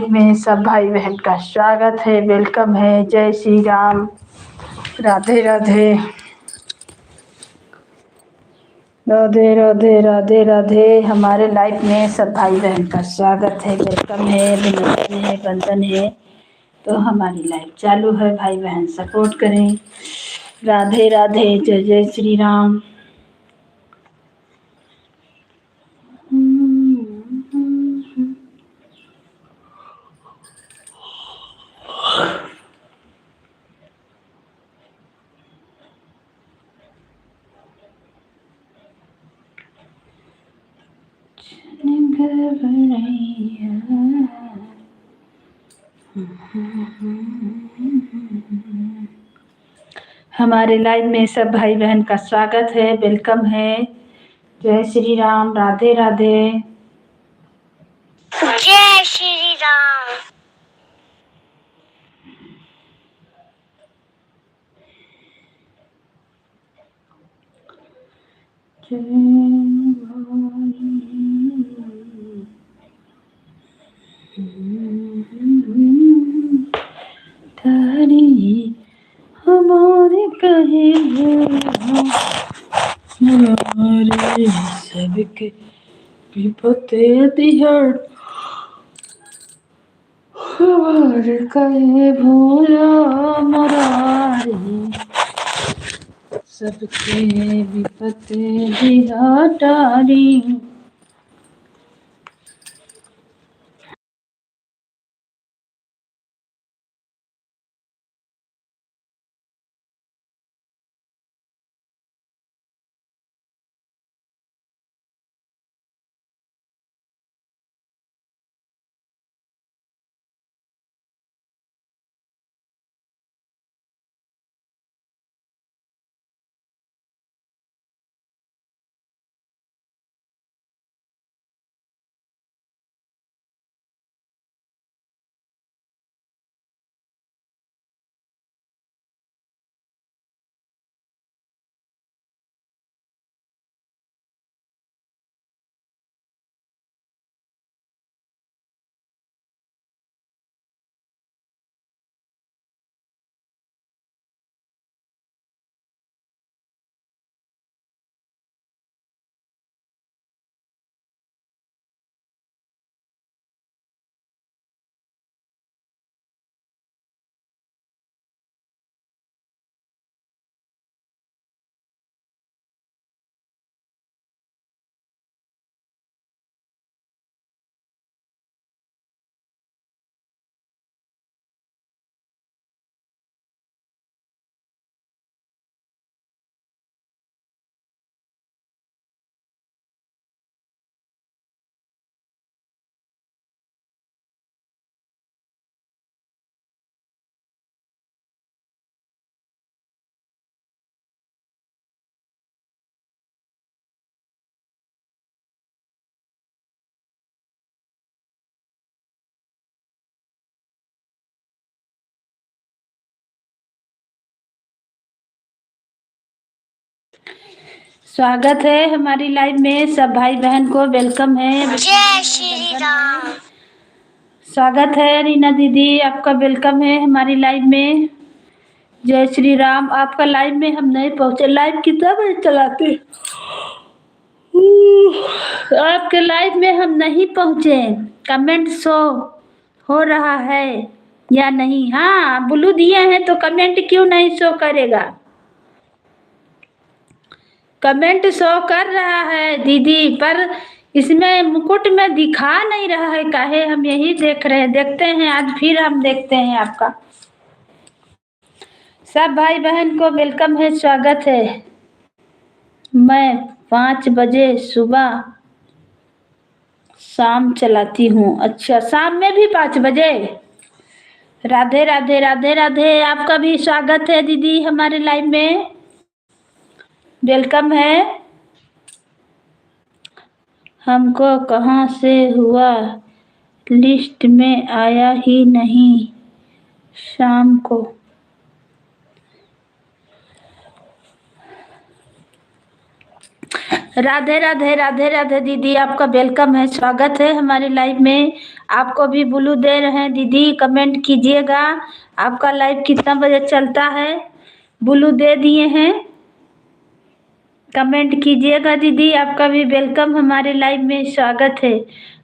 Live में सब भाई बहन का स्वागत है, वेलकम है। जय श्री राम, राधे राधे, राधे राधे, राधे राधे। हमारे लाइव में सब भाई बहन का स्वागत है, वेलकम है, अभिनंदन है, वंदन है। तो हमारी लाइव चालू है, भाई बहन सपोर्ट करें। राधे राधे, जय जय श्री राम। हमारे लाइव में सब भाई बहन का स्वागत है, वेलकम है। जय श्री राम, राधे राधे, जय श्री राम। तारी हमारे कहे हमारे सबके विपते दिहर हमारे कहे भोला मुरारी सबके विपते दिहटारी। स्वागत है हमारी लाइव में सब भाई बहन को, वेलकम है। जय श्री राम। स्वागत है रीना दीदी, आपका वेलकम है हमारी लाइव में। जय श्री राम। आपका लाइव में हम नहीं पहुंचे, लाइव कितना बजे चलाते? आपके लाइव में हम नहीं पहुंचे। कमेंट शो हो रहा है या नहीं? हाँ, ब्लू दिए हैं तो कमेंट क्यों नहीं शो करेगा? कमेंट शो कर रहा है दीदी, पर इसमें मुकुट में दिखा नहीं रहा है काहे? हम यही देख रहे हैं, देखते हैं आज फिर हम देखते हैं आपका। सब भाई बहन को वेलकम है, स्वागत है। मैं 5 बजे सुबह शाम चलाती हूँ। अच्छा, शाम में भी 5 बजे? राधे राधे, राधे राधे। आपका भी स्वागत है दीदी हमारे लाइव में, वेलकम है। हमको कहाँ से हुआ, लिस्ट में आया ही नहीं शाम को। राधे राधे, राधे राधे दीदी, आपका वेलकम है, स्वागत है हमारे लाइव में। आपको भी ब्लू दे रहे हैं दीदी, कमेंट कीजिएगा आपका लाइव कितना बजे चलता है। ब्लू दे दिए हैं, कमेंट कीजिएगा दीदी। आपका भी वेलकम, हमारे लाइव में स्वागत है।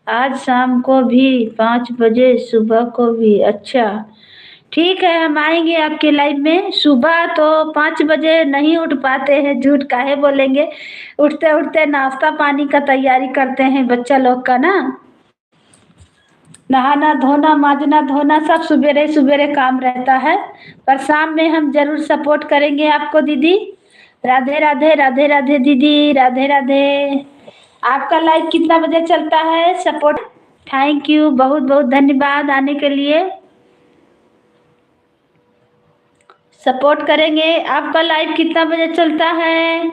आज शाम को भी 5 बजे, सुबह को भी। अच्छा ठीक है, हम आएंगे आपके लाइव में। सुबह तो 5 बजे नहीं उठ पाते हैं, झूठ काहे बोलेंगे। उठते उठते नाश्ता पानी का तैयारी करते हैं बच्चा लोग का ना, नहाना धोना माजना धोना सब सुबेरे सुबेरे काम रहता है। पर शाम में हम जरूर सपोर्ट करेंगे आपको दीदी। राधे राधे, राधे राधे दीदी, राधे राधे। आपका लाइव कितना बजे चलता है सपोर्ट? थैंक यू, बहुत बहुत धन्यवाद आने के लिए। सपोर्ट करेंगे। आपका लाइव कितना बजे चलता है?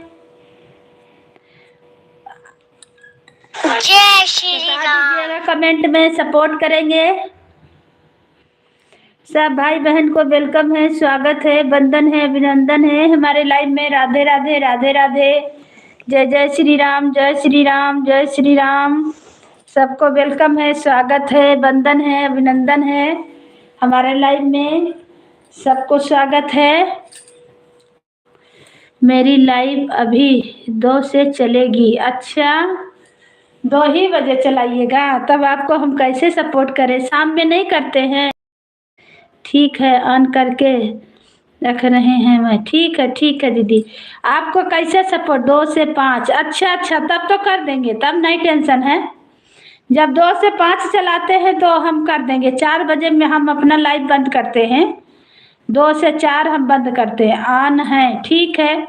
जय श्री राम। दीजिएगा कमेंट में, सपोर्ट करेंगे। सब भाई बहन को वेलकम है, स्वागत है, वंदन है, अभिनंदन है हमारे लाइव में। राधे राधे, राधे राधे, जय जय श्री राम, जय श्री राम, जय श्री राम। सबको वेलकम है, स्वागत है, वंदन है, अभिनंदन है हमारे लाइव में। सबको स्वागत है। मेरी लाइव अभी 2 से चलेगी। अच्छा 2 ही बजे चलाइएगा, तब आपको हम कैसे सपोर्ट करें, शाम में नहीं करते हैं। ठीक है, ऑन करके रख रहे हैं मैं। ठीक है दीदी। आपको कैसे सपोर्ट? 2 से 5। अच्छा तब तो कर देंगे, तब नहीं टेंशन है। जब 2 से 5 चलाते हैं तो हम कर देंगे। 4 बजे में हम अपना लाइव बंद करते हैं, 2 से 4 हम बंद करते हैं। ऑन है, ठीक है,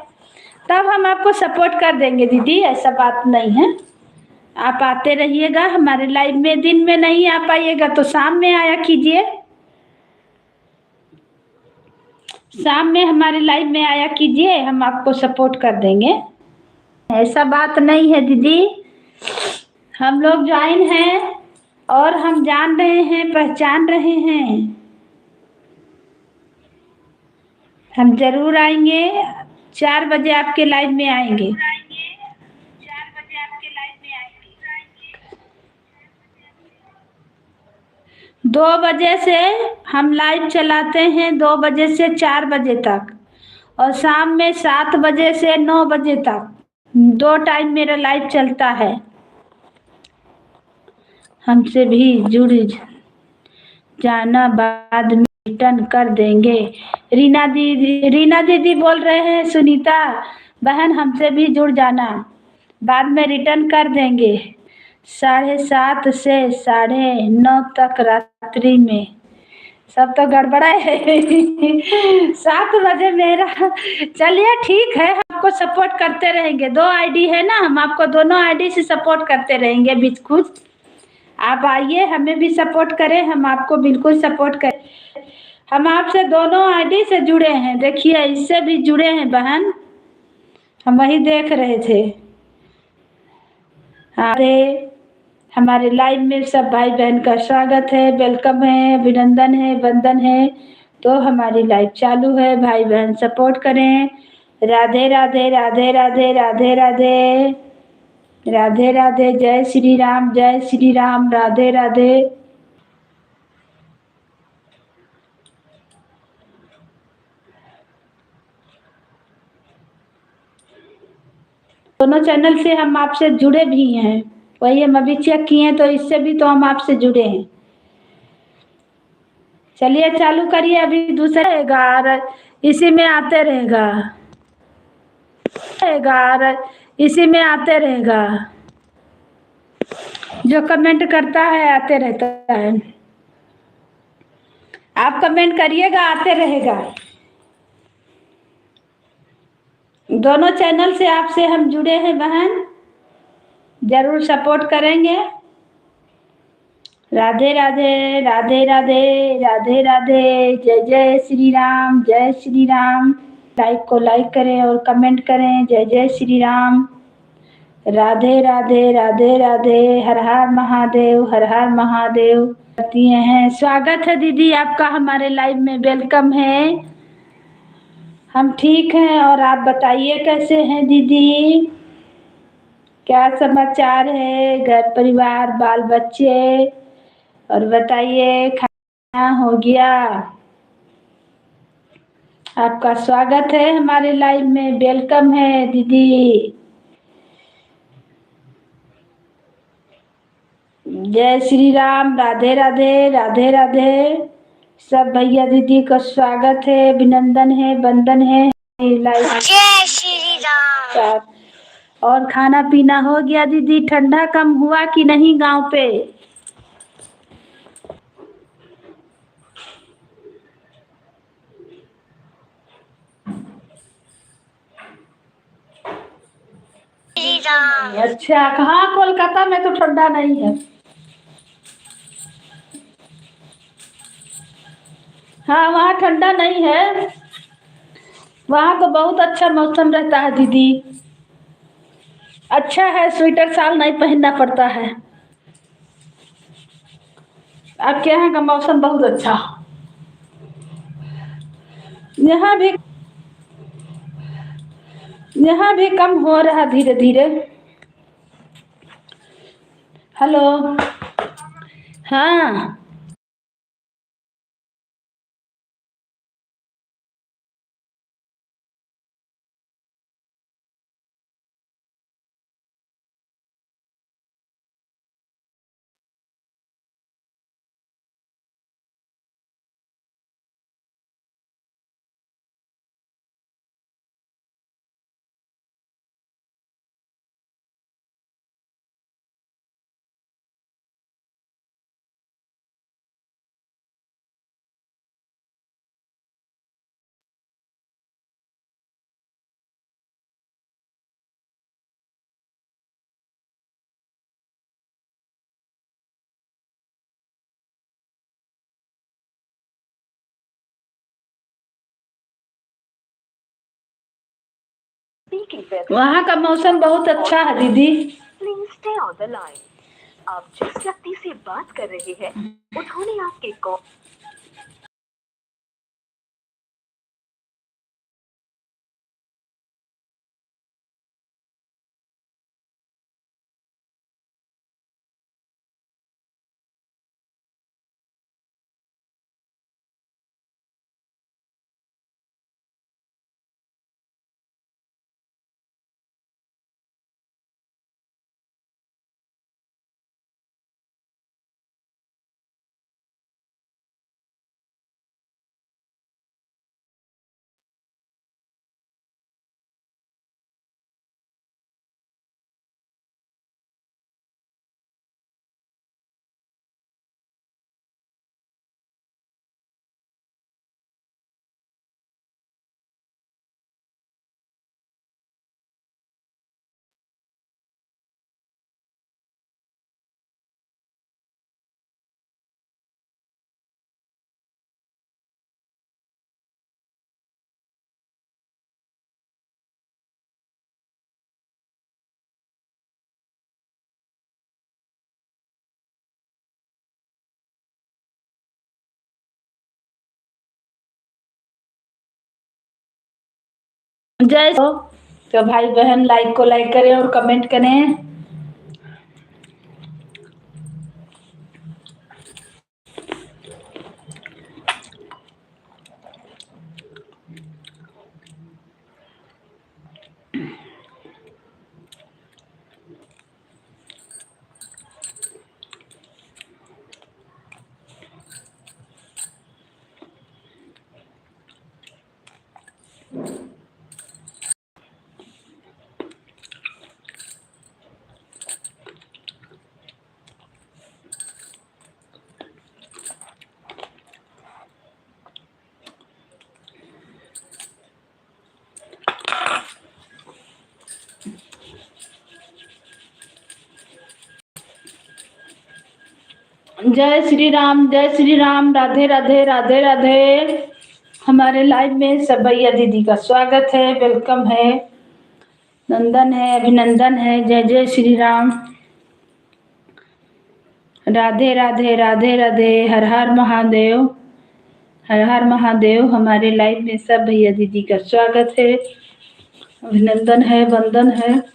तब हम आपको सपोर्ट कर देंगे दीदी, ऐसा बात नहीं है। आप आते रहिएगा हमारे लाइव में। दिन में नहीं आ पाइएगा तो शाम में आया कीजिए, शाम में हमारे लाइव में आया कीजिए, हम आपको सपोर्ट कर देंगे। ऐसा बात नहीं है दीदी, हम लोग ज्वाइन हैं और हम जान रहे हैं, पहचान रहे हैं। हम जरूर आएंगे, 4 बजे आपके लाइव में आएंगे। 2 बजे से हम लाइव चलाते हैं, 2 बजे से 4 बजे तक, और शाम में 7 बजे से 9 बजे तक। 2 टाइम मेरा लाइव चलता है। हमसे भी जुड़ जाना, बाद में रिटर्न कर देंगे। रीना दीदी बोल रहे हैं, सुनीता बहन हमसे भी जुड़ जाना, बाद में रिटर्न कर देंगे। 7:30 से 9:30 तक रात्रि में। सब तो गड़बड़ा है। 7 बजे मेरा। चलिए ठीक है, आपको सपोर्ट करते रहेंगे। 2 आईडी है ना, हम आपको दोनों आईडी से सपोर्ट करते रहेंगे बीच कुछ। आप आइए, हमें भी सपोर्ट करें, हम आपको बिल्कुल सपोर्ट करें। हम आपसे दोनों आईडी से जुड़े हैं, देखिए इससे भी जुड़े हैं बहन, हम वही देख रहे थे। अरे हमारे लाइव में सब भाई बहन का स्वागत है, वेलकम है, अभिनंदन है, वंदन है। तो हमारी लाइव चालू है, भाई बहन सपोर्ट करें। राधे राधे, राधे राधे, राधे राधे, राधे राधे, जय श्री राम, जय श्री राम, राधे राधे। दोनों चैनल से हम आपसे जुड़े भी हैं, वही हम अभी चेक किए हैं, तो इससे भी तो हम आपसे जुड़े हैं। चलिए चालू करिए, अभी दूसरा रहेगा और इसी में आते रहेगा, और इसी में आते रहेगा। जो कमेंट करता है आते रहता है। आप कमेंट करिएगा, आते रहेगा। दोनों चैनल से आपसे हम जुड़े हैं बहन, जरूर सपोर्ट करेंगे। राधे राधे, राधे राधे, राधे राधे, जय जय श्री राम, जय श्री राम। लाइक को लाइक करें और कमेंट करें, जय जय श्री राम। राधे राधे, राधे राधे, हर हर महादेव, हर हर महादेव। करती हैं, स्वागत है दीदी आपका हमारे लाइव में, वेलकम है। हम ठीक हैं, और आप बताइए कैसे हैं दीदी, क्या समाचार है, घर परिवार बाल बच्चे और बताइए खाना हो गया? आपका स्वागत है हमारे लाइव में, वेलकम है दीदी। जय श्री राम, राधे राधे, राधे राधे। सब भैया दीदी का स्वागत है, अभिनंदन है, वंदन है लाइव जय श्री राम। साथ। और खाना पीना हो गया दीदी? ठंडा कम हुआ कि नहीं गांव पे? श्री राम। अच्छा, कहाँ? कोलकाता में तो ठंडा नहीं है। हाँ, वहाँ ठंडा नहीं है, वहाँ तो बहुत अच्छा मौसम रहता है दीदी। अच्छा है, स्वेटर शाल नहीं पहनना पड़ता है। आपके यहाँ का मौसम बहुत अच्छा। यहाँ भी कम हो रहा धीरे धीरे। हेलो। हाँ, वहाँ का मौसम बहुत अच्छा है दीदी। Please stay on the line. आप जिस व्यक्ति से बात कर रहे हैं उन्होंने आपके कॉल जय तो भाई बहन लाइक को लाइक करें और कमेंट करें। जय श्री राम, जय श्री राम, राधे राधे, राधे राधे। हमारे लाइव में सब भैया दीदी का स्वागत है, वेलकम है, नंदन है, अभिनंदन है। जय जय श्री राम, राधे राधे, राधे राधे, हर हर महादेव, हर हर महादेव। हमारे लाइव में सब भैया दीदी का स्वागत है, अभिनंदन है, वंदन है।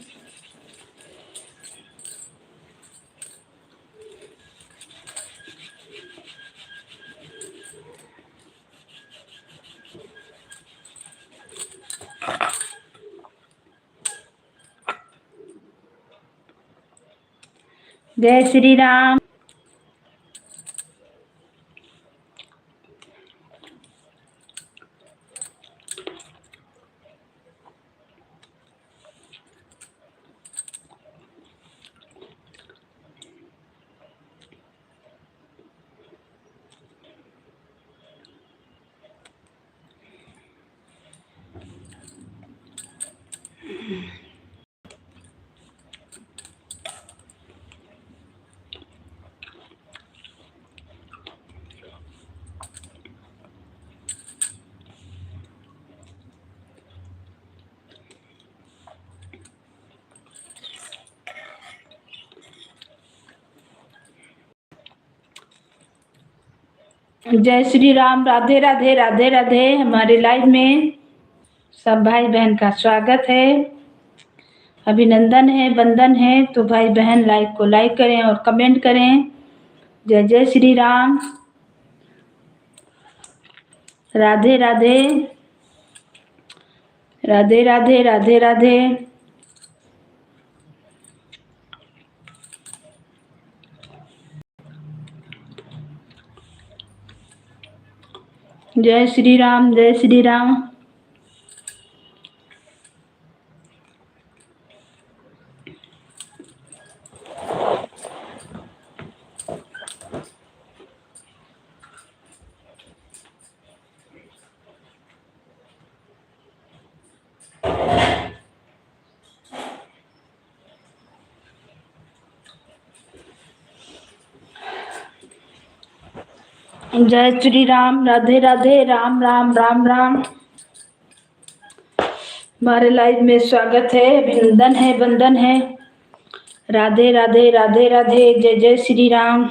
जय श्री राम। जय श्री राम। राधे राधे राधे राधे। हमारे लाइव में सब भाई बहन का स्वागत है, अभिनंदन है, वंदन है। तो भाई बहन लाइक को लाइक करें और कमेंट करें। जय जय श्री राम। राधे राधे राधे राधे राधे राधे। जय श्री राम। जय श्री राम। जय श्री राम। राधे राधे। राम राम राम राम। हमारे लाइव में स्वागत है, अभिनंदन है, वंदन है। राधे राधे राधे राधे। जय जय श्री राम।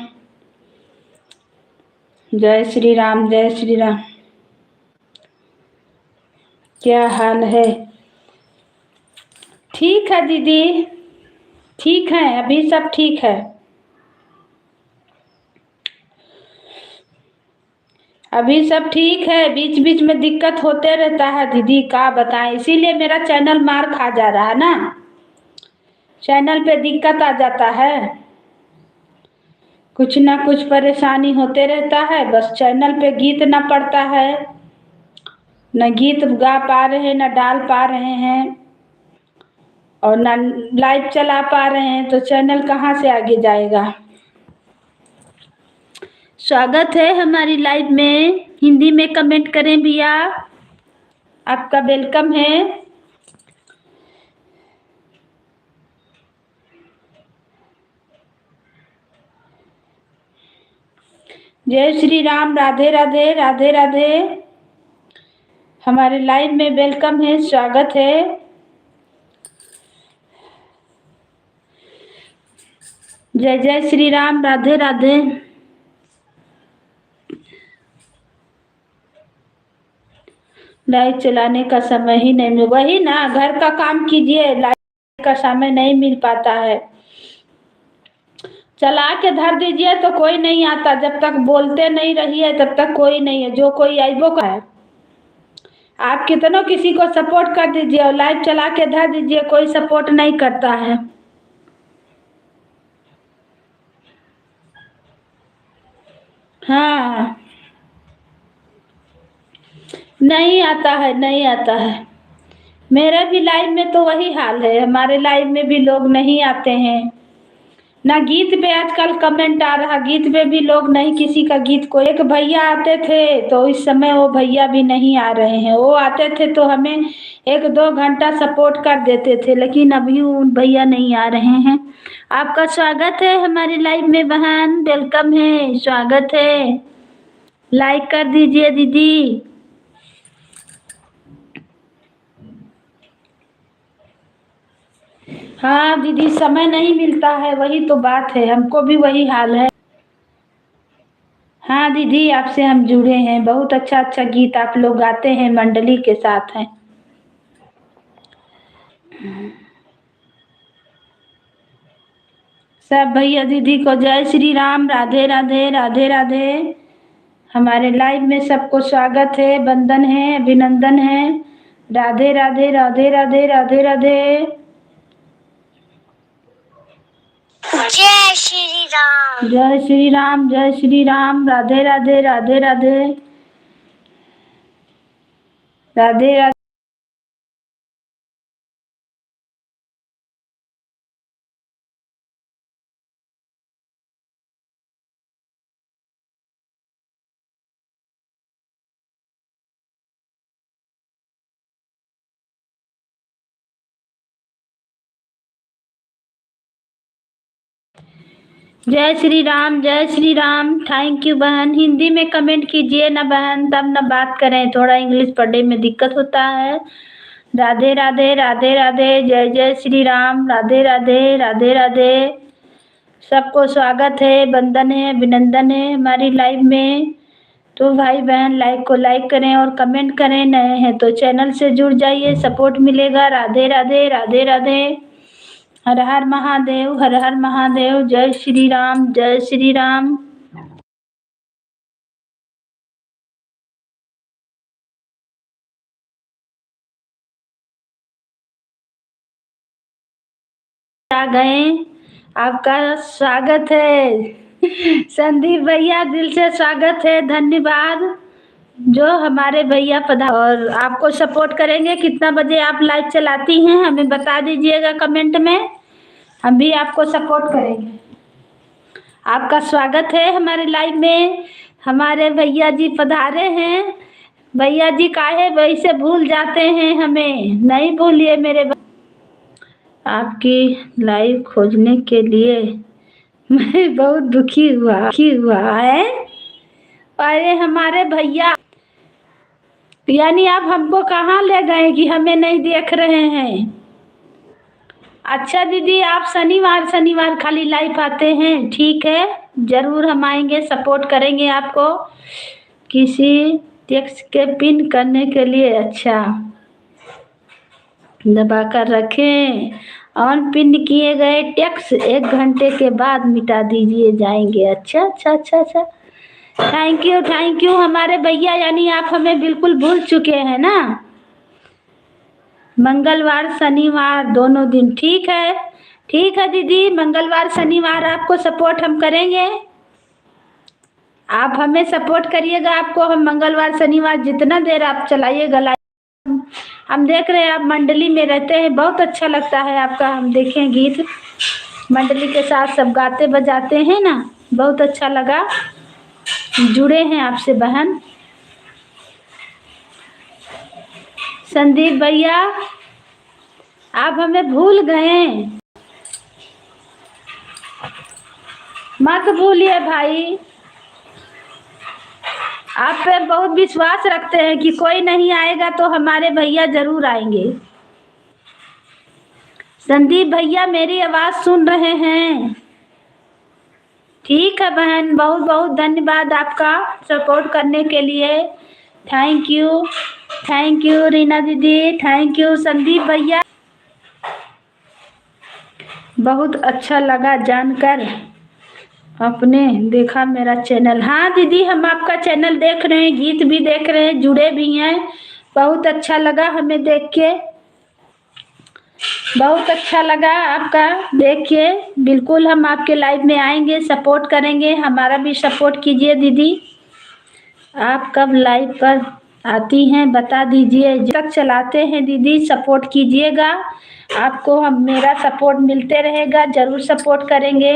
जय श्री राम। जय श्री राम। क्या हाल है? ठीक है दीदी, ठीक है, अभी सब ठीक है। अभी सब ठीक है, बीच बीच में दिक्कत होते रहता है दीदी, क्या बताएं। इसीलिए मेरा चैनल मार खा जा रहा है ना, चैनल पे दिक्कत आ जाता है, कुछ ना कुछ परेशानी होते रहता है। बस चैनल पे गीत ना पड़ता है, न गीत गा पा रहे, न डाल पा रहे हैं और ना लाइव चला पा रहे हैं, तो चैनल कहाँ से आगे जाएगा। स्वागत है हमारी लाइव में। हिंदी में कमेंट करें भैया, आपका वेलकम है। जय श्री राम। राधे राधे राधे राधे। हमारे लाइव में वेलकम है, स्वागत है। जय जय श्री राम। राधे राधे। लाइव चलाने का समय ही नहीं मिल, वही ना, घर का काम कीजिए, लाइव का समय नहीं मिल पाता है। चला के धर दीजिए तो कोई नहीं आता, जब तक बोलते नहीं रहिए तब तक कोई नहीं है। जो कोई आइबो का है, आप कितनों किसी को सपोर्ट कर दीजिए और लाइव चला के धर दीजिए, कोई सपोर्ट नहीं करता है। हाँ, नहीं आता है, नहीं आता है। मेरे भी लाइव में तो वही हाल है, हमारे लाइव में भी लोग नहीं आते हैं ना। गीत पे आजकल कमेंट आ रहा, गीत पे भी लोग नहीं, किसी का गीत को। एक भैया आते थे तो इस समय वो भैया भी नहीं आ रहे हैं। वो आते थे तो हमें 1-2 घंटा सपोर्ट कर देते थे, लेकिन अभी उन भैया नहीं आ रहे हैं। आपका स्वागत है हमारी लाइव में बहन, वेलकम है, स्वागत है। लाइक कर दीजिए दीदी। हाँ दीदी, समय नहीं मिलता है, वही तो बात है, हमको भी वही हाल है। हाँ दीदी, आपसे हम जुड़े हैं, बहुत अच्छा अच्छा गीत आप लोग गाते हैं, मंडली के साथ हैं। सब भैया दीदी को जय श्री राम। राधे राधे राधे राधे। हमारे लाइव में सबको स्वागत है, वंदन है, अभिनंदन है। राधे राधे राधे राधे राधे राधे। जय श्री राम। जय श्री राम, जय श्री राम। राधे राधे, राधे राधे, राधे राधे। जय श्री राम, जय श्री राम। थैंक यू बहन। हिंदी में कमेंट कीजिए ना बहन, तब ना बात करें, थोड़ा इंग्लिश पढ़ने में दिक्कत होता है। राधे राधे, राधे राधे, जय जय श्री राम। राधे राधे, राधे राधे। सबको स्वागत है, वंदन है, अभिनंदन है हमारी लाइव में। तो भाई बहन लाइव को लाइक करें और कमेंट करें, नए हैं तो चैनल से जुड़ जाइए, सपोर्ट मिलेगा। राधे राधे, राधे राधे। हर हर महादेव, हर हर महादेव। जय श्री राम, जय श्री राम। आ गए, आपका स्वागत है संदीप भैया, दिल से स्वागत है, धन्यवाद जो हमारे भैया पधार और आपको सपोर्ट करेंगे। कितना बजे आप लाइव चलाती हैं हमें बता दीजिएगा कमेंट में, हम भी आपको सपोर्ट करेंगे। आपका स्वागत है हमारे लाइव में। हमारे भैया जी पधारे हैं। भैया जी काहे वैसे भूल जाते हैं, हमें नहीं भूलिए मेरे। आपकी लाइव खोजने के लिए मैं बहुत दुखी हुआ है। अरे हमारे भैया, यानी आप हमको कहाँ ले गए कि हमें नहीं देख रहे हैं। अच्छा दीदी, आप शनिवार शनिवार खाली लाइव आते हैं, ठीक है, जरूर हम आएंगे, सपोर्ट करेंगे आपको। किसी टेक्स्ट के पिन करने के लिए अच्छा दबा कर रखें। ऑन पिन किए गए टेक्स्ट 1 घंटे के बाद मिटा दीजिए जाएंगे। अच्छा अच्छा अच्छा अच्छा, थैंक यू हमारे भैया, यानी आप हमें बिल्कुल भूल चुके हैं ना। मंगलवार शनिवार दोनों दिन, ठीक है दीदी, मंगलवार शनिवार आपको सपोर्ट हम करेंगे। आप हमें सपोर्ट करिएगा, आपको हम मंगलवार शनिवार जितना देर आप चलाइएगा लाइव। हम देख रहे हैं आप मंडली में रहते हैं, बहुत अच्छा लगता है आपका, हम देखें गीत मंडली के साथ सब गाते बजाते हैं ना, बहुत अच्छा लगा। जुड़े हैं आपसे बहन। संदीप भैया आप हमें भूल गए, मत भूलिए भाई। आप पे बहुत विश्वास रखते हैं कि कोई नहीं आएगा तो हमारे भैया जरूर आएंगे। संदीप भैया मेरी आवाज सुन रहे हैं? ठीक है बहन, बहुत बहुत धन्यवाद आपका सपोर्ट करने के लिए। थैंक यू रीना दीदी, थैंक यू संदीप भैया, बहुत अच्छा लगा जानकर आपने देखा मेरा चैनल। हाँ दीदी, हम आपका चैनल देख रहे हैं, गीत भी देख रहे हैं, जुड़े भी हैं, बहुत अच्छा लगा हमें देख के, बहुत अच्छा लगा आपका देख के। बिल्कुल हम आपके लाइव में आएंगे, सपोर्ट करेंगे, हमारा भी सपोर्ट कीजिए दीदी। आप कब लाइव पर आती हैं बता दीजिए, जब तक चलाते हैं दीदी सपोर्ट कीजिएगा, आपको हम मेरा सपोर्ट मिलते रहेगा, जरूर सपोर्ट करेंगे।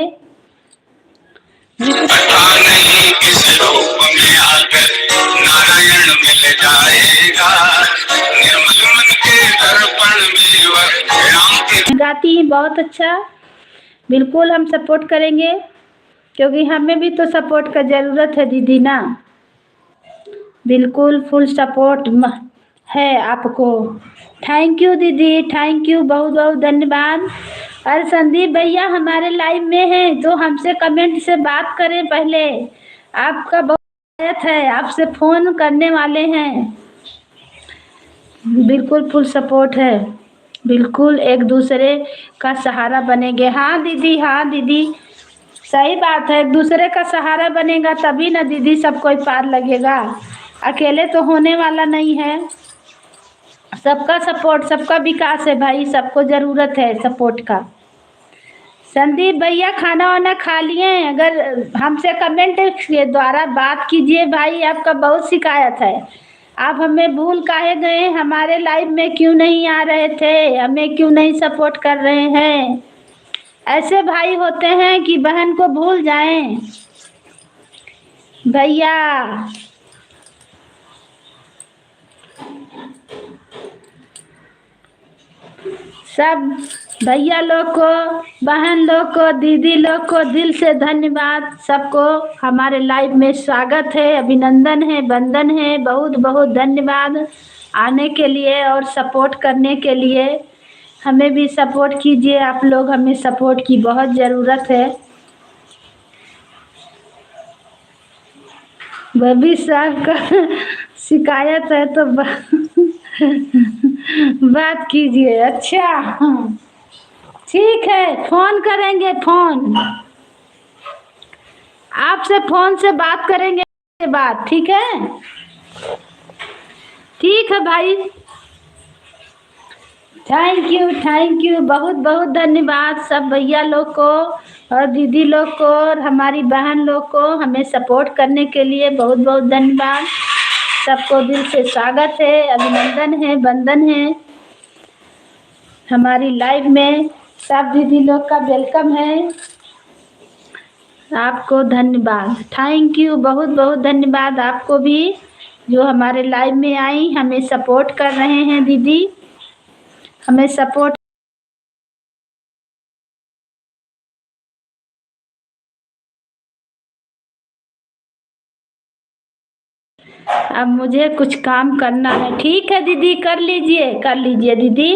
नहीं किस रूप में आकर नारायण मिल जाएगा, निर्मल मन के दर्पण में राम के गाती हैं, बहुत अच्छा, बिल्कुल हम सपोर्ट करेंगे, क्योंकि हमें भी तो सपोर्ट का ज़रूरत है दीदी ना। बिल्कुल फुल सपोर्ट है आपको। थैंक यू दीदी, थैंक यू, बहुत बहुत धन्यवाद। और संदीप भैया हमारे लाइव में हैं तो हमसे कमेंट से बात करें पहले, आपका बहुत स्वागत है, आपसे फ़ोन करने वाले हैं। बिल्कुल फुल सपोर्ट है, बिल्कुल एक दूसरे का सहारा बनेंगे। हाँ दीदी सही बात है, एक दूसरे का सहारा बनेगा तभी ना दीदी सब कोई पार लगेगा, अकेले तो होने वाला नहीं है। सबका सपोर्ट, सबका विकास है भाई, सबको ज़रूरत है सपोर्ट का। संदीप भैया खाना वाना खा लिए? अगर हमसे कमेंट के द्वारा बात कीजिए भाई, आपका बहुत शिकायत है। आप हमें भूल काहे गए? हमारे लाइव में क्यों नहीं आ रहे थे? हमें क्यों नहीं सपोर्ट कर रहे हैं? ऐसे भाई होते हैं कि बहन को भूल जाएं? भैया सब भैया लोग को, बहन लोग को, दीदी लोग को दिल से धन्यवाद। सबको हमारे लाइव में स्वागत है, अभिनंदन है, वंदन है। बहुत बहुत धन्यवाद आने के लिए और सपोर्ट करने के लिए। हमें भी सपोर्ट कीजिए आप लोग, हमें सपोर्ट की बहुत ज़रूरत है। भविष्य आपका शिकायत है तो बात कीजिए। अच्छा ठीक है, फोन करेंगे। फोन आपसे फोन से बात करेंगे बात, ठीक है? ठीक है भाई, थैंक यू, बहुत बहुत धन्यवाद सब भैया लोग को और दीदी लोग को और हमारी बहन लोग को हमें सपोर्ट करने के लिए बहुत बहुत धन्यवाद। सबको दिल से स्वागत है, अभिनंदन है, वंदन है। हमारी लाइव में सब दीदी लोग का वेलकम है। आपको धन्यवाद, थैंक यू, बहुत बहुत धन्यवाद आपको भी जो हमारे लाइव में आई, हमें सपोर्ट कर रहे हैं। दीदी हमें सपोर्ट। अब मुझे कुछ काम करना है। ठीक है दीदी, कर लीजिए दीदी,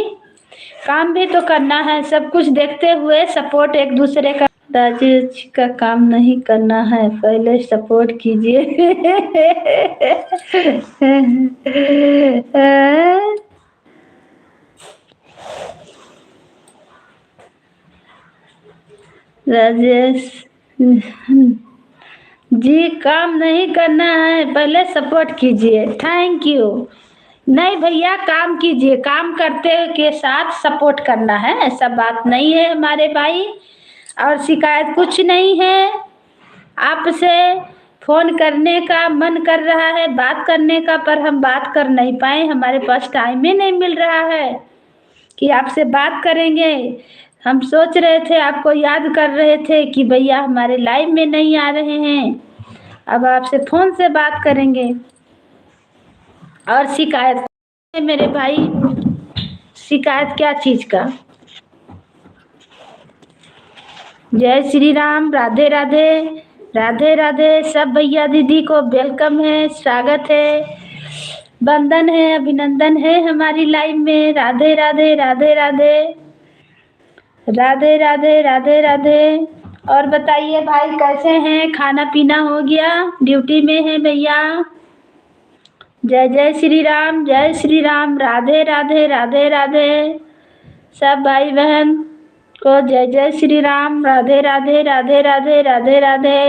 काम भी तो करना है। सब कुछ देखते हुए सपोर्ट एक दूसरे का। राजेश का काम नहीं करना है, पहले सपोर्ट कीजिए। राजेश जी, काम नहीं करना है, पहले सपोर्ट कीजिए। Thank you. नहीं भैया, काम कीजिए, काम करते के साथ सपोर्ट करना है, ऐसा बात नहीं है हमारे भाई। और शिकायत कुछ नहीं है। आपसे फ़ोन करने का मन कर रहा है, बात करने का, पर हम बात कर नहीं पाए। हमारे पास टाइम ही नहीं मिल रहा है कि आपसे बात करेंगे। हम सोच रहे थे, आपको याद कर रहे थे कि भैया हमारे लाइव में नहीं आ रहे हैं। अब आपसे फ़ोन से बात करेंगे। और शिकायत है मेरे भाई, शिकायत क्या चीज़ का? जय श्री राम, राधे राधे, राधे राधे। सब भैया दीदी को वेलकम है, स्वागत है, वंदन है, अभिनंदन है हमारी लाइव में। राधे राधे, राधे राधे, राधे राधे, राधे राधे। और बताइए भाई कैसे हैं? खाना पीना हो गया? ड्यूटी में है भैया? जय जय श्री राम, जय श्री राम, राधे राधे, राधे राधे। सब भाई बहन को जय जय श्री राम, राधे राधे, राधे राधे, राधे राधे।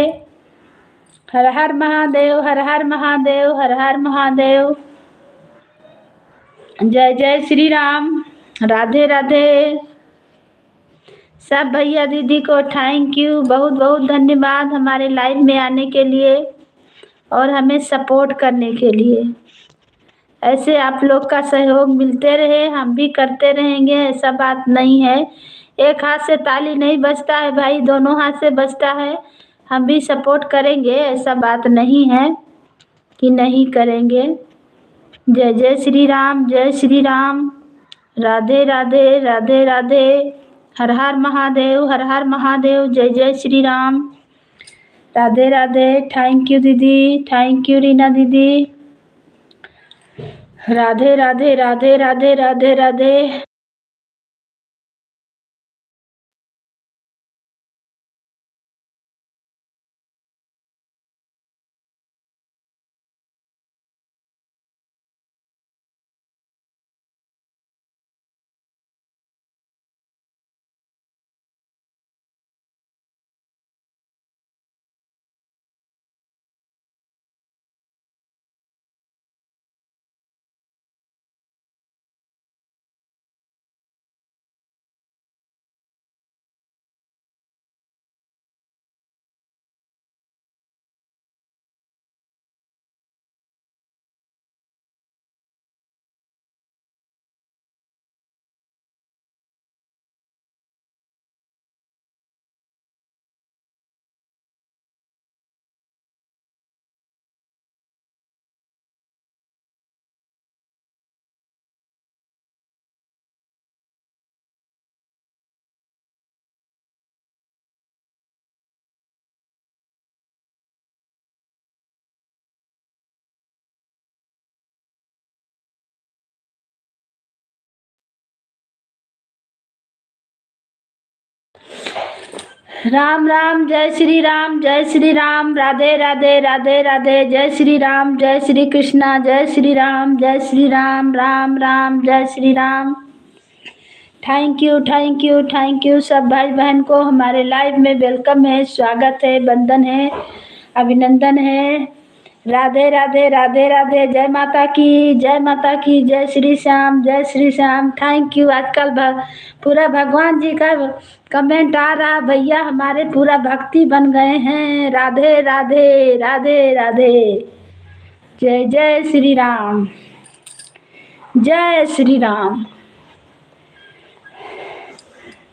हर हर महादेव, हर हर महादेव, हर हर महादेव। जय जय श्री राम, राधे राधे। सब भैया दीदी को थैंक यू, बहुत बहुत धन्यवाद हमारे लाइव में आने के लिए और हमें सपोर्ट करने के लिए। ऐसे आप लोग का सहयोग मिलते रहे, हम भी करते रहेंगे, ऐसा बात नहीं है। एक हाथ से ताली नहीं बजता है भाई, दोनों हाथ से बजता है। हम भी सपोर्ट करेंगे, ऐसा बात नहीं है कि नहीं करेंगे। जय जय श्री राम, जय श्री राम, राधे राधे, राधे राधे। हर हर महादेव, हर हर महादेव। जय जय श्री राम, राधे राधे। थैंक यू दीदी, थैंक यू रीना दीदी। राधे राधे, राधे राधे, राधे राधे। राम राम जय श्री राम राधे राधे राधे राधे जय श्री राम जय श्री कृष्णा जय श्री राम राम राम जय श्री राम। थैंक यू सब भाई बहन को हमारे लाइव में वेलकम है, स्वागत है, वंदन है, अभिनंदन है। राधे राधे राधे राधे जय माता की जय श्री श्याम थैंक यू। आजकल पूरा भगवान जी का कमेंट आ रहा भैया, हमारे पूरा भक्ति बन गए हैं। राधे राधे राधे राधे जय जय श्री राम जय श्री राम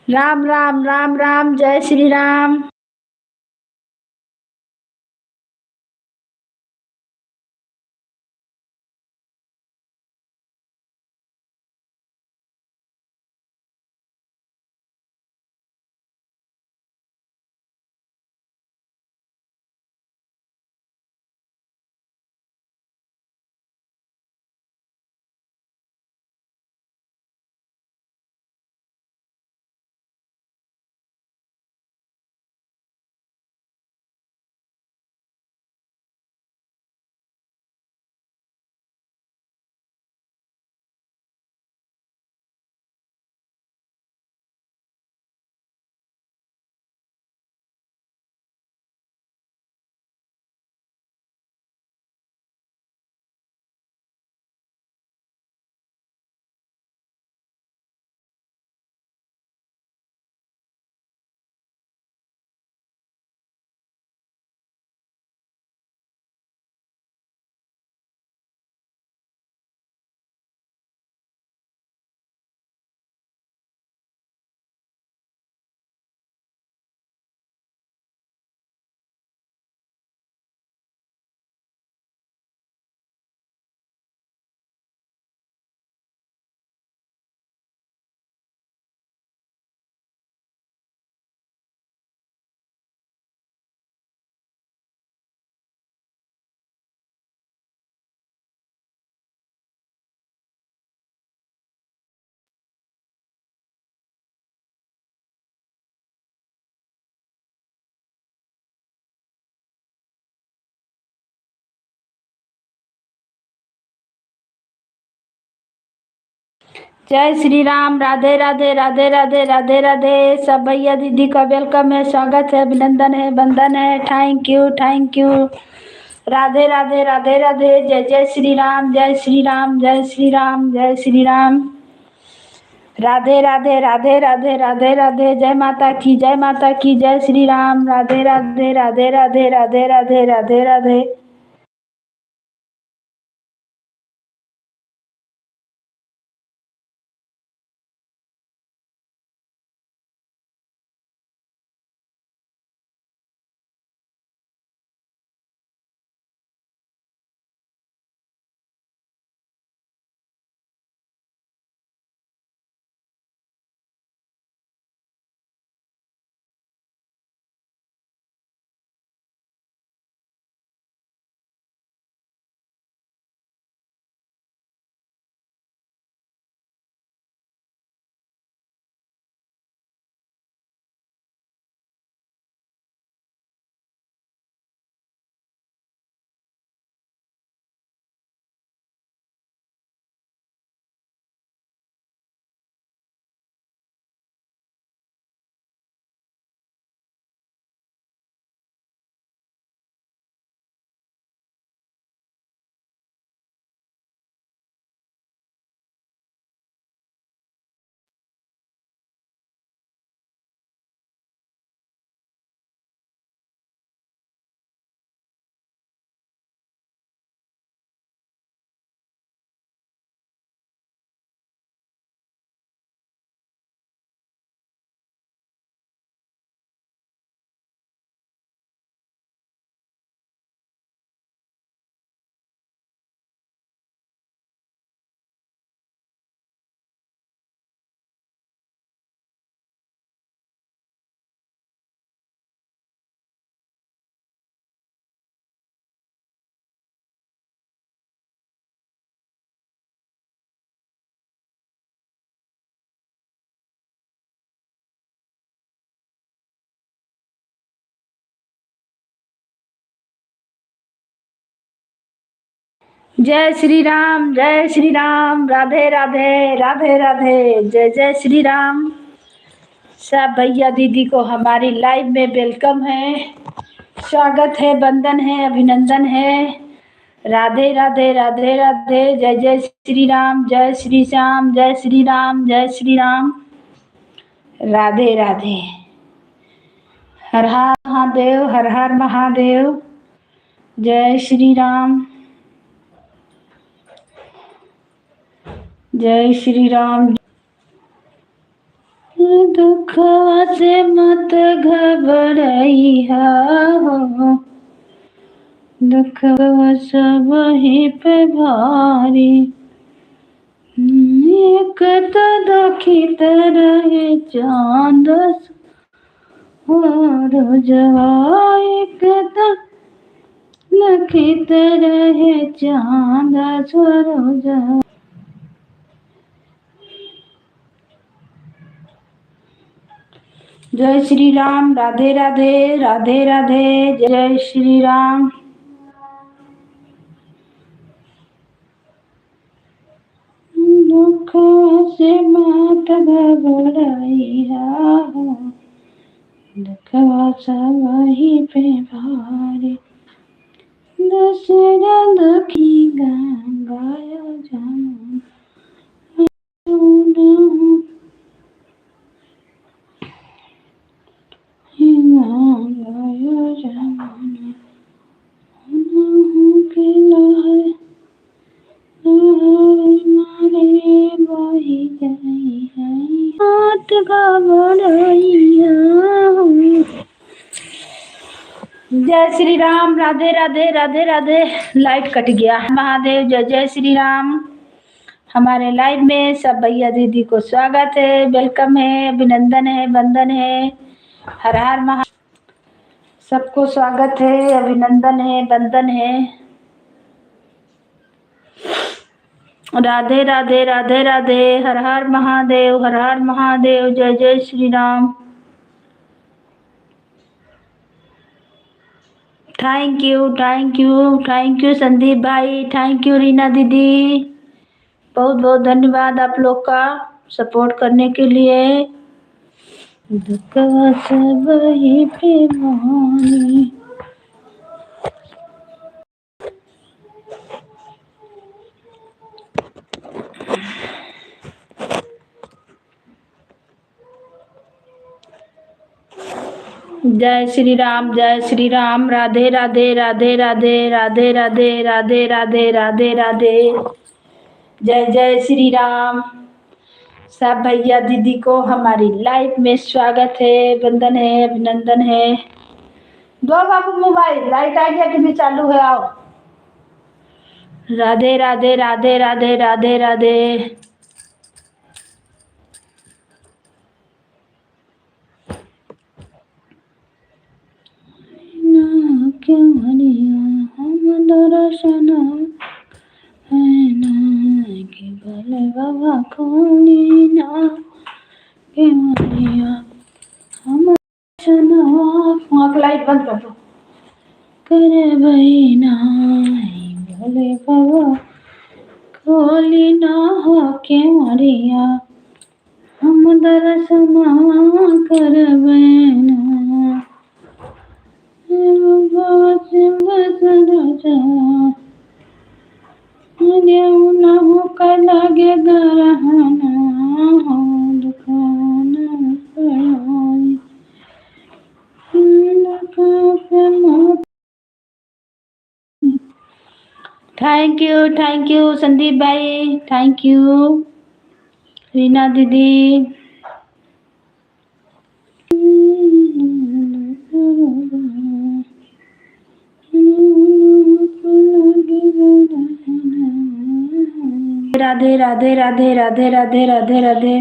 राम राम राम राम जय श्री राम। जय श्री राम राधे राधे राधे राधे राधे राधे सब भैया दीदी का वेलकम है, स्वागत है, अभिनंदन है, वंदन है। Thank you. राधे राधे राधे राधे जय जय श्री राम जय श्री राम जय श्री राम जय श्री राम। राधे राधे राधे राधे राधे राधे जय माता की जय श्री राम। राधे राधे राधे राधे राधे राधे राधे राधे। जय श्री राम, राधे राधे, राधे राधे, जय जय श्री राम। सब भैया दीदी को हमारी लाइव में वेलकम है, स्वागत है, वंदन है, अभिनंदन है। राधे राधे, राधे राधे, जय जय श्री राम, जय श्री श्याम, जय श्री राम, जय श्री राम, राधे राधे। हर हर महादेव, हर हर महादेव, जय श्री राम, जय श्री राम। दुखवा से मत घबराइहा हो, दुखवा सब ही पे भारी। एक तो दुखी तरह चांद रोजवा, एक तो दुखी तरह चांद रोजवा। जय श्री राम, राधे राधे, राधे राधे, जय श्री राम। दुख से मत घबराइहा हो, दुखवा सब ही पे भारी। दशरथ की गंगाया जमुना, गंगाया जमुना, के लहर मारे बही जाई है, हाथ घबराइहा हो। जय श्री राम, राधे राधे, राधे राधे। लाइट कट गया। महादेव, जय जय श्री राम। हमारे लाइव में सब भैया दीदी को स्वागत है, वेलकम है, अभिनंदन है, वंदन है। हर हर महा, सबको स्वागत है, अभिनंदन है, वंदन है। राधे राधे, राधे राधे, हर हर महादेव, हर हर महादेव, जय जय Shri Ram. Thank you, thank you, thank you Sandeep भाई, थैंक यू रीना दीदी, बहुत बहुत धन्यवाद आप लोग का सपोर्ट करने के लिए। दुख सब ही पे भारी। जय श्री राम, जय श्री राम, राधे राधे, राधे राधे, राधे राधे, राधे राधे, राधे राधे, जय जय श्री राम। सब भैया दीदी को हमारी लाइफ में स्वागत है, वंदन है, अभिनंदन है। दो बाबू मोबाइल, लाइट आ गया कि नहीं चालू है? आओ। राधे राधे, राधे राधे, राधे राधे। क्यों हम दर्शन है ना कि भले बाबा खोली ना, क्यों हम दर्शन। आँख लाइट बंद कर दो। करे बहिना भले बाबा खोली ना हो के मरिया, हम दर्शन कर बहना। लगे गरहना हो, दुकाना थैंक यू संदीप भाई, थैंक यू रीना दीदी। राधे राधे, राधे राधे, राधे राधे, राधे।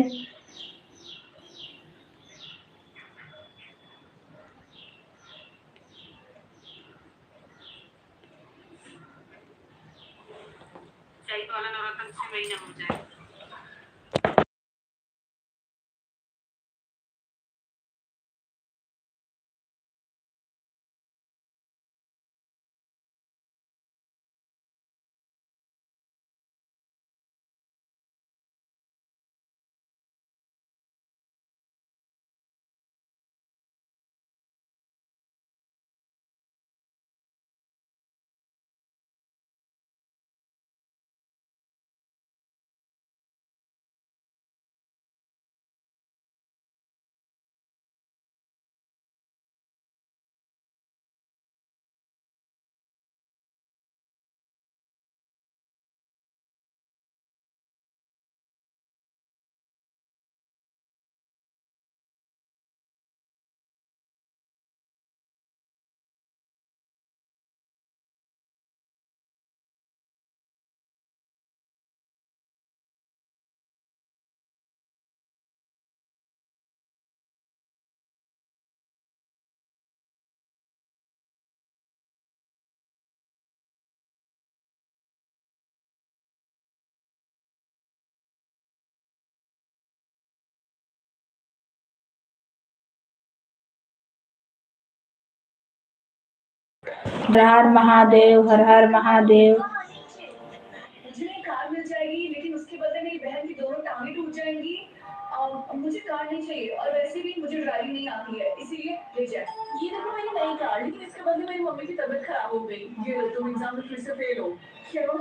वाला नवरत्न से महीना हो जाए। हर हर महादेव, हर हर महादेव। मुझे नई कार मिल जाएगी लेकिन उसके बदले मेरी बहन की दोनों टांगें टूट जाएंगी। मुझे कार नहीं चाहिए और वैसे भी मुझे ड्राइविंग नहीं आती है, इसीलिए ले जाए। ये देखो मेरी नई कार, लेकिन इसके बदले मेरी मम्मी की तबीयत खराब हो गई। ये लो, तुम एग्जाम में फिर से फेल हो। क्यों?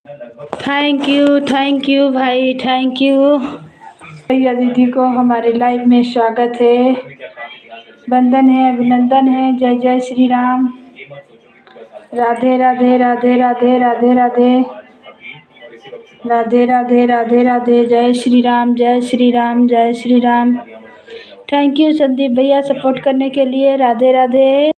थैंक यू भाई, थैंक यू भैया दीदी को हमारे लाइव में स्वागत है, वंदन है, अभिनंदन है। जय जय श्री राम। राधे राधे राधे राधे राधे राधे राधे राधे राधे राधे। जय श्री राम, जय श्री राम, जय श्री राम। थैंक यू संदीप भैया सपोर्ट करने के लिए। राधे राधे।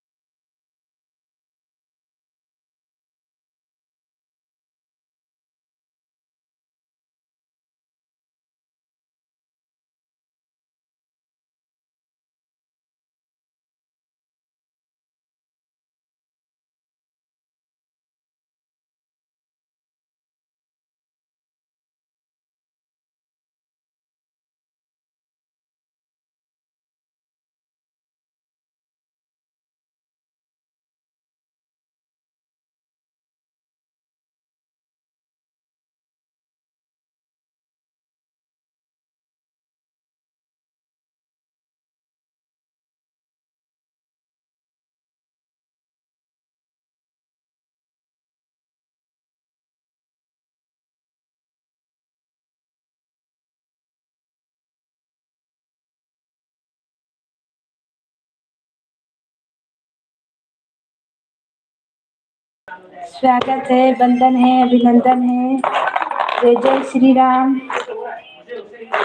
स्वागत है, वंदन है, अभिनंदन है। जय जय श्री राम।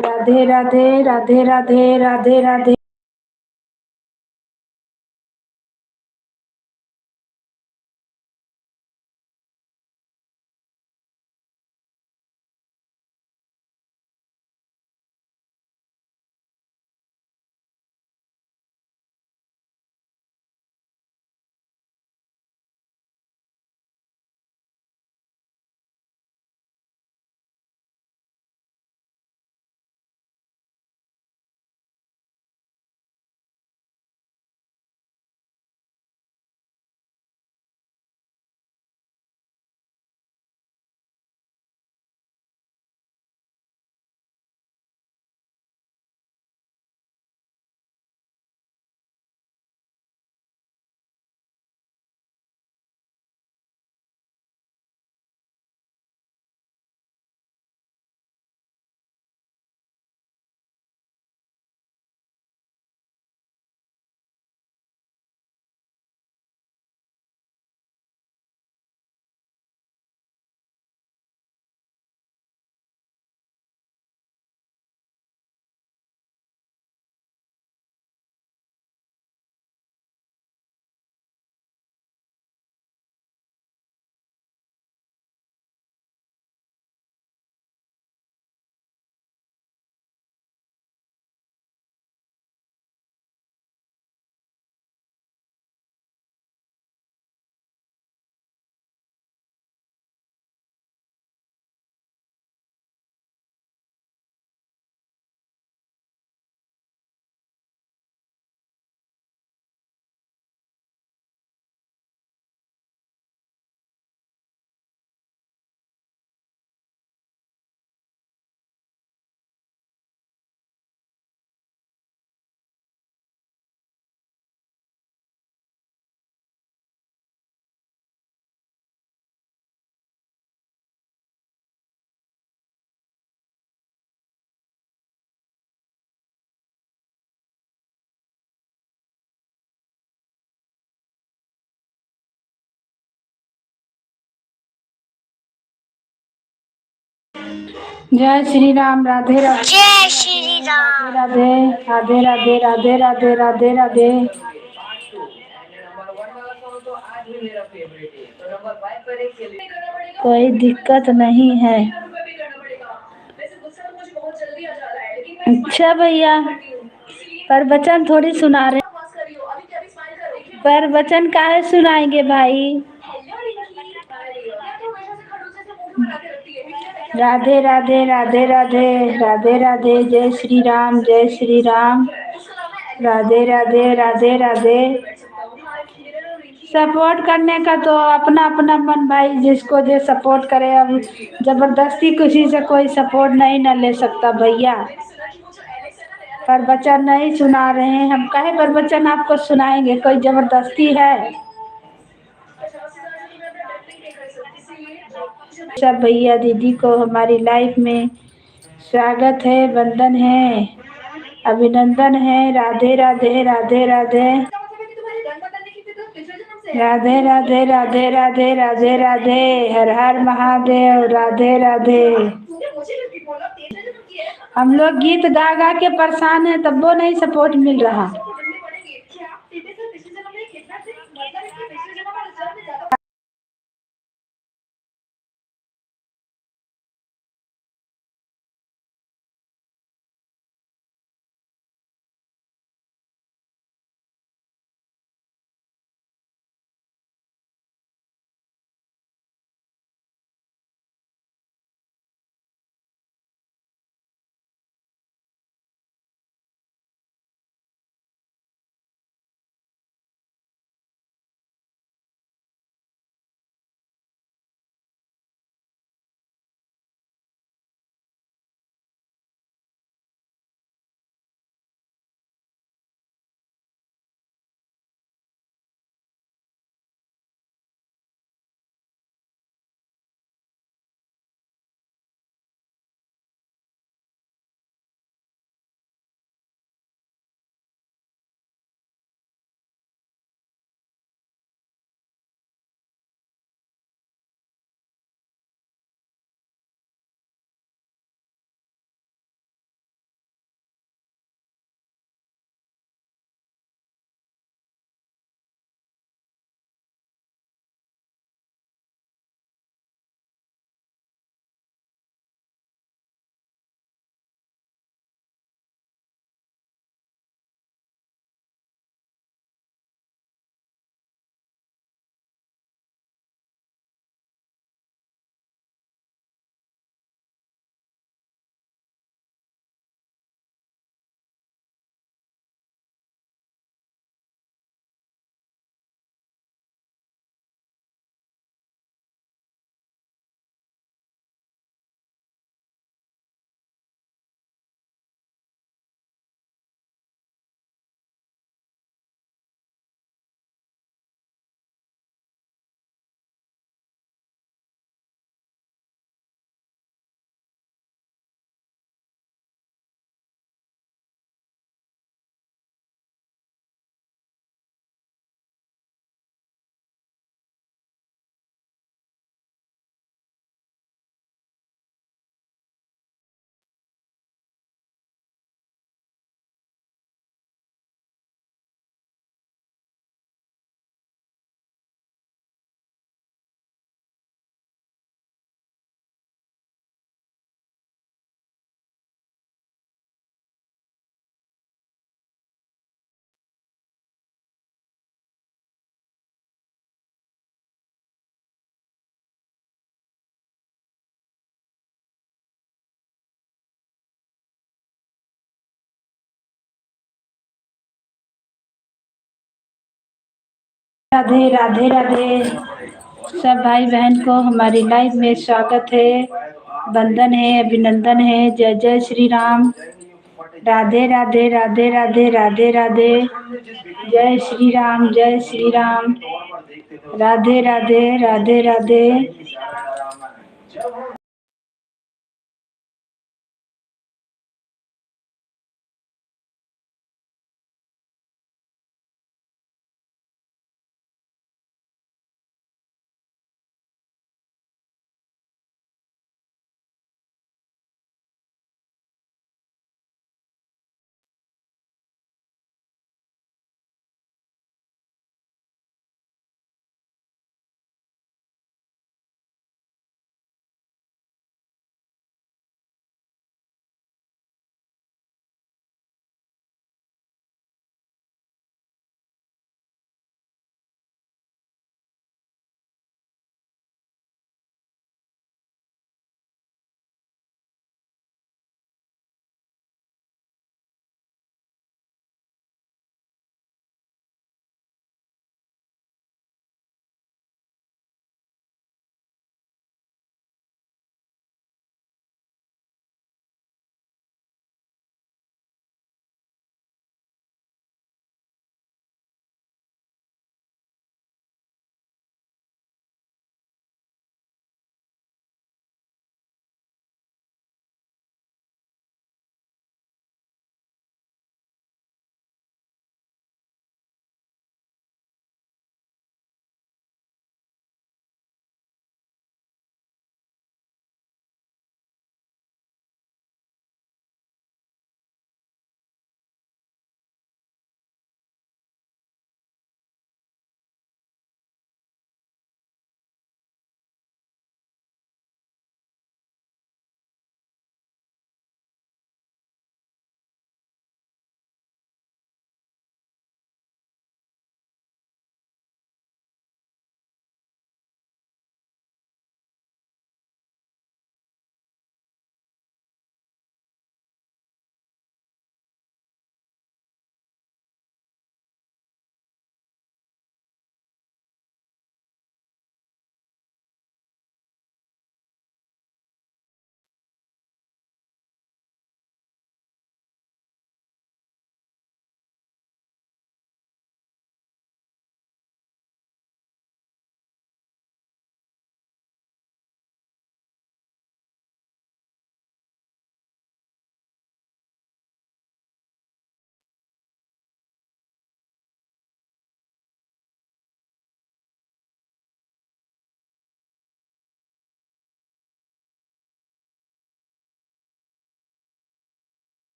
राधे राधे राधे राधे राधे राधे। जय श्री राम। राधे राधे जय श्री राम। राधे राधे राधे राधे राधे राधे राधे। कोई दिक्कत नहीं है। अच्छा भैया, प्रवचन थोड़ी सुना रहे, प्रवचन काहे सुनाएंगे भाई। राधे राधे राधे राधे राधे राधे। जय श्री राम, जय श्री राम। राधे राधे राधे राधे। सपोर्ट करने का तो अपना अपना मन भाई, जिसको जो सपोर्ट करे। अब जबरदस्ती किसी से कोई सपोर्ट नहीं न ले सकता भैया। प्रवचन नहीं सुना रहे हैं हम, काहे प्रवचन आपको सुनाएंगे, कोई जबरदस्ती है। सब भैया दीदी को हमारी लाइफ में स्वागत है, वंदन है, अभिनंदन है। राधे राधे राधे राधे राधे राधे राधे राधे राधे राधे। हर हर महादेव। राधे राधे। हम लोग गीत गा गा के परेशान हैं, तब वो नहीं सपोर्ट मिल रहा। राधे राधे राधे। सब भाई बहन को हमारी लाइफ में स्वागत है, वंदन है, अभिनंदन है। जय जय श्री राम। राधे राधे राधे राधे राधे राधे। जय श्री राम, जय श्री राम। राधे राधे राधे राधे।